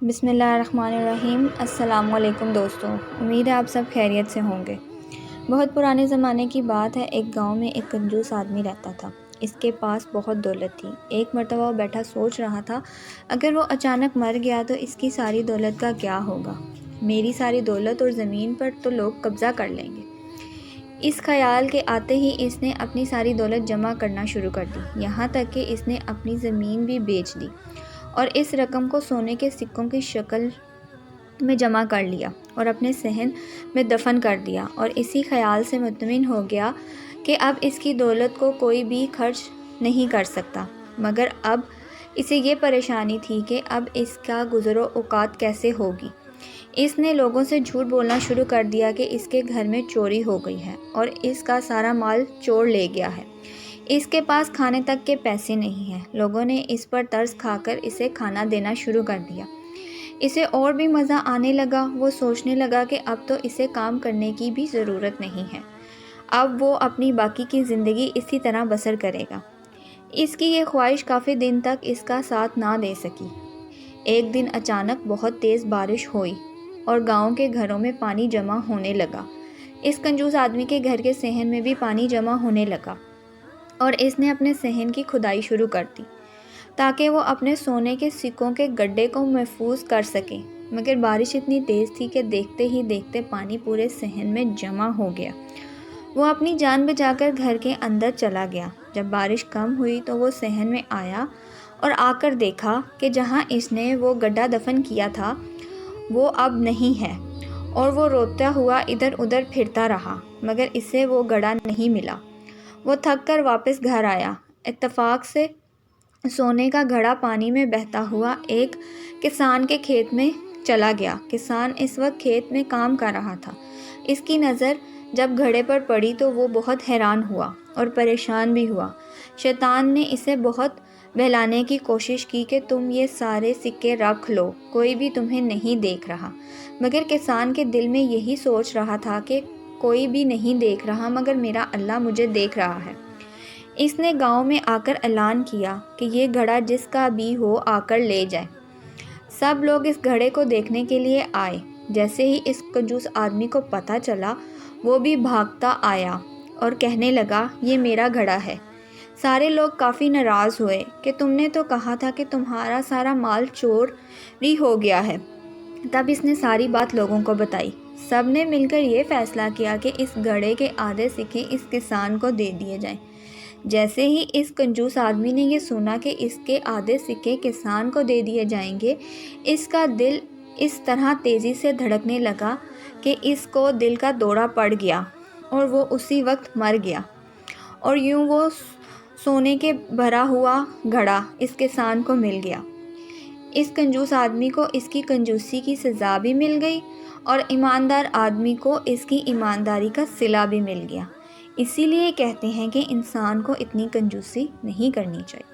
بسم اللہ الرحمن الرحیم۔ السلام علیکم دوستوں، امید ہے آپ سب خیریت سے ہوں گے۔ بہت پرانے زمانے کی بات ہے، ایک گاؤں میں ایک کنجوس آدمی رہتا تھا۔ اس کے پاس بہت دولت تھی۔ ایک مرتبہ وہ بیٹھا سوچ رہا تھا، اگر وہ اچانک مر گیا تو اس کی ساری دولت کا کیا ہوگا؟ میری ساری دولت اور زمین پر تو لوگ قبضہ کر لیں گے۔ اس خیال کے آتے ہی اس نے اپنی ساری دولت جمع کرنا شروع کر دی، یہاں تک کہ اس نے اپنی زمین بھی بیچ دی اور اس رقم کو سونے کے سکوں کی شکل میں جمع کر لیا اور اپنے صحن میں دفن کر دیا، اور اسی خیال سے مطمئن ہو گیا کہ اب اس کی دولت کو کوئی بھی خرچ نہیں کر سکتا۔ مگر اب اسے یہ پریشانی تھی کہ اب اس کا گزر و اوقات کیسے ہوگی۔ اس نے لوگوں سے جھوٹ بولنا شروع کر دیا کہ اس کے گھر میں چوری ہو گئی ہے اور اس کا سارا مال چور لے گیا ہے۔ اس کے پاس کھانے تک کے پیسے نہیں ہیں۔ لوگوں نے اس پر ترس کھا کر اسے کھانا دینا شروع کر دیا۔ اسے اور بھی مزہ آنے لگا۔ وہ سوچنے لگا کہ اب تو اسے کام کرنے کی بھی ضرورت نہیں ہے، اب وہ اپنی باقی کی زندگی اسی طرح بسر کرے گا۔ اس کی یہ خواہش کافی دن تک اس کا ساتھ نہ دے سکی۔ ایک دن اچانک بہت تیز بارش ہوئی اور گاؤں کے گھروں میں پانی جمع ہونے لگا۔ اس کنجوس آدمی کے گھر کے صحن میں بھی پانی جمع ہونے لگا اور اس نے اپنے صحن کی کھدائی شروع کر دی تاکہ وہ اپنے سونے کے سکوں کے گڈھے کو محفوظ کر سکے۔ مگر بارش اتنی تیز تھی کہ دیکھتے ہی دیکھتے پانی پورے صحن میں جمع ہو گیا۔ وہ اپنی جان بچا کر گھر کے اندر چلا گیا۔ جب بارش کم ہوئی تو وہ صحن میں آیا اور آ کر دیکھا کہ جہاں اس نے وہ گڈھا دفن کیا تھا وہ اب نہیں ہے، اور وہ روتا ہوا ادھر ادھر پھرتا رہا مگر اسے وہ گڈھا نہیں ملا۔ وہ تھک کر واپس گھر آیا۔ اتفاق سے سونے کا گھڑا پانی میں بہتا ہوا ایک کسان کے کھیت میں چلا گیا۔ کسان اس وقت کھیت میں کام کر رہا تھا۔ اس کی نظر جب گھڑے پر پڑی تو وہ بہت حیران ہوا اور پریشان بھی ہوا۔ شیطان نے اسے بہت بہلانے کی کوشش کی کہ تم یہ سارے سکے رکھ لو، کوئی بھی تمہیں نہیں دیکھ رہا۔ مگر کسان کے دل میں یہی سوچ رہا تھا کہ کوئی بھی نہیں دیکھ رہا مگر میرا اللہ مجھے دیکھ رہا ہے۔ اس نے گاؤں میں آ کر اعلان کیا کہ یہ گھڑا جس کا بھی ہو آ کر لے جائے۔ سب لوگ اس گھڑے کو دیکھنے کے لیے آئے۔ جیسے ہی اس کنجوس آدمی کو پتہ چلا وہ بھی بھاگتا آیا اور کہنے لگا، یہ میرا گھڑا ہے۔ سارے لوگ کافی ناراض ہوئے کہ تم نے تو کہا تھا کہ تمہارا سارا مال چوری ہو گیا ہے۔ تب اس نے ساری بات لوگوں کو بتائی۔ سب نے مل کر یہ فیصلہ کیا کہ اس گھڑے کے آدھے سکے اس کسان کو دے دیے جائیں۔ جیسے ہی اس کنجوس آدمی نے یہ سنا کہ اس کے آدھے سکے کسان کو دے دیے جائیں گے، اس کا دل اس طرح تیزی سے دھڑکنے لگا کہ اس کو دل کا دورہ پڑ گیا اور وہ اسی وقت مر گیا، اور یوں وہ سونے کے بھرا ہوا گھڑا اس کسان کو مل گیا۔ اس کنجوس آدمی کو اس کی کنجوسی کی سزا بھی مل گئی اور ایماندار آدمی کو اس کی ایمانداری کا صلہ بھی مل گیا۔ اسی لیے کہتے ہیں کہ انسان کو اتنی کنجوسی نہیں کرنی چاہیے۔